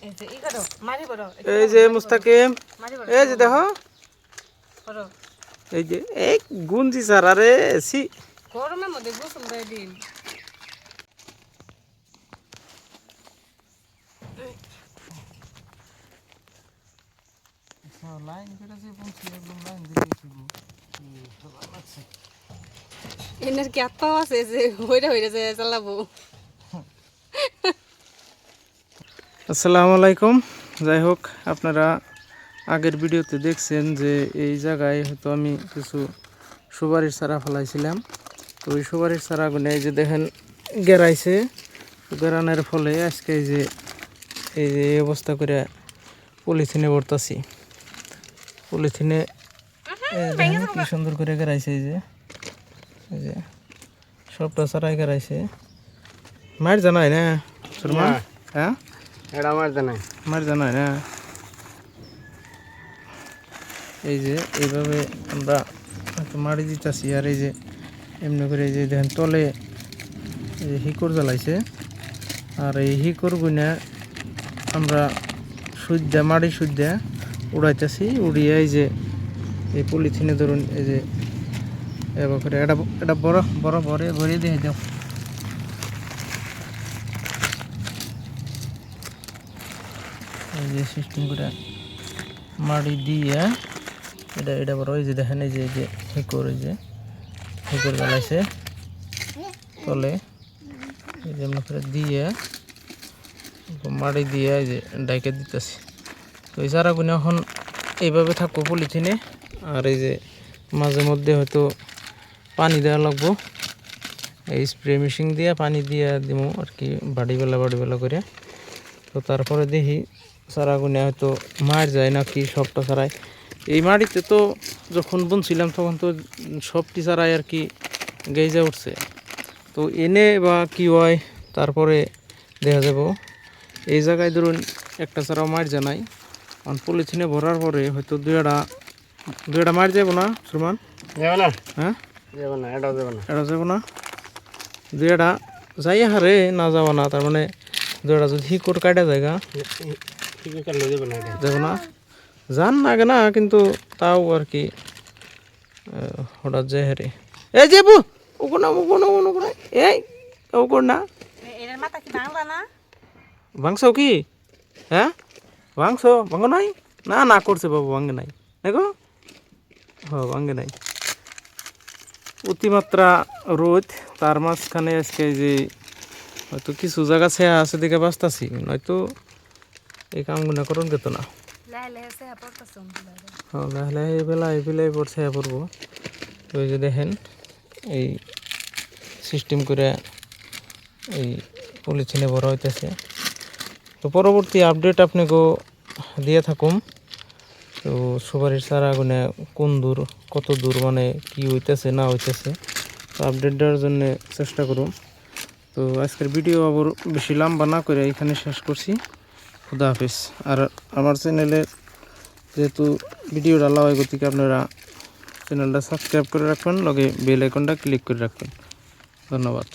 এই যে মুস্তাকিম, এই যে দেখো, এই যে এই গুঞ্জি সারা রে সি গরমের মধ্যে গোসল দেয় দিন। এনার কি আত্মা আছে যে হইরা হইরা যায় চালাবো। আসসালামু আলাইকুম। যাই হোক, আপনারা আগের ভিডিওতে দেখছেন যে এই জায়গায় হয়তো আমি কিছু সুপারির চারা ফেলাইছিলাম। তো ওই সুপারির চারাগুলো এই যে দেখেন গেরাইছে, গেরানোর ফলে আজকে এই যে অবস্থা করে পলিথিনে ভরতাছি। পলিথিনে কি সুন্দর করে গেরাইছে, এই যে সবটা চারাই গেরাইছে। মার জানাই না সুরমা? হ্যাঁ, এটা আমার জানাই, মার জানাই না। এই যে এইভাবে আমরা মারি দিতেছি। আর এই যে এমনি করে এই যে দেখেন তলে এই যে হিকর জ্বালাইছে। আর এই হিকর গুনা আমরা সুদ্যা মাড়ি সুদ্যা উড়াইতেছি। উড়িয়ে এই যে এই পলিথিনে ধরুন এই যে এবার করে এটা বড় বড় ভরে দিয়ে দাও। এই যে সিস্টেম করে মাড়ি দিয়ে এটা বড় এই যে দেখেন এই যে হিকর, এই যে হিকর জ্বালাইছে তলে, এই যে এমনি করে দিয়ে মাড়ি দিয়ে এই যে ডাইকে দিতেছি। তো এই চারাগুলো এখন এইভাবে থাকবো পলিথিনে। আর এই যে মাঝে মধ্যে হয়তো পানি দেওয়া লাগবো, এই স্প্রে মেশিন দিয়ে পানি দিয়ে দিব আর কি, বাড়িবেলা করে। তো তারপরে দেখি চারাগুলো হয়তো মার যায় নাকি সবটা চারাই। এই মাটিতে তো যখন বুনছিলাম তখন তো সবটি চারাই আর কি গেজে উঠছে। তো এনে বা কি হয় তারপরে দেখা যাব। এই জায়গায় ধরুন একটা চারাও মার যায় নাই, কারণ পলিথিনে ভরার পরে হয়তো দুইটা মার যাব না সুরমান? যাবে না, হ্যাঁ যাবে না, এটাও যাবে না, এটা যাব না, দুইটা যাই হারে না যাব না। তার মানে দুইটা যদি হিকর কাটা জায়গা যাবে না, যাব না, জান লাগে না, কিন্তু তাও আর কি হঠাৎ যায় হারে। এই যাবো ওগুলো এই ওগুলো না এর মাথা কি ভাঙলা না? ভাঙছো কি? হ্যাঁ ভাঙছো? ভাঙো নাই? না করছে বাবু, ভাঙে নাই দেখো। ভাঙে নাই, অতিমাত্রা রোদ, তার মাঝখানে আজকে যে হয়তো কিছু জায়গা ছেয়া আছে দিকে বাঁচতাছি, নয়তো এই কামগুলো করুন যেত না। হ্যাঁ লাহে এই পর ছেয়া পড়বো। তো এই যে দেখেন এই সিস্টেম করে এই পলিথিনে ভরা হইতেছে। তো পরবর্তী আপডেট আপনাকেও দিয়ে থাকুম। তো সুপারির চারাগুনে কোন দূর কত দূর মানে কি হইতেছে না হইতেছে, তো আপডেট দেওয়ার জন্য চেষ্টা করুন। তো আজকের ভিডিও আবার বেশি লম্বা না করে এখানে শেষ করছি। খুদা হাফিজ। আর আমার চ্যানেলে যেহেতু ভিডিওটা লাভ হয় গতিকে আপনারা চ্যানেলটা সাবস্ক্রাইব করে রাখবেন, লগে বেল আইকনটা ক্লিক করে রাখবেন। ধন্যবাদ।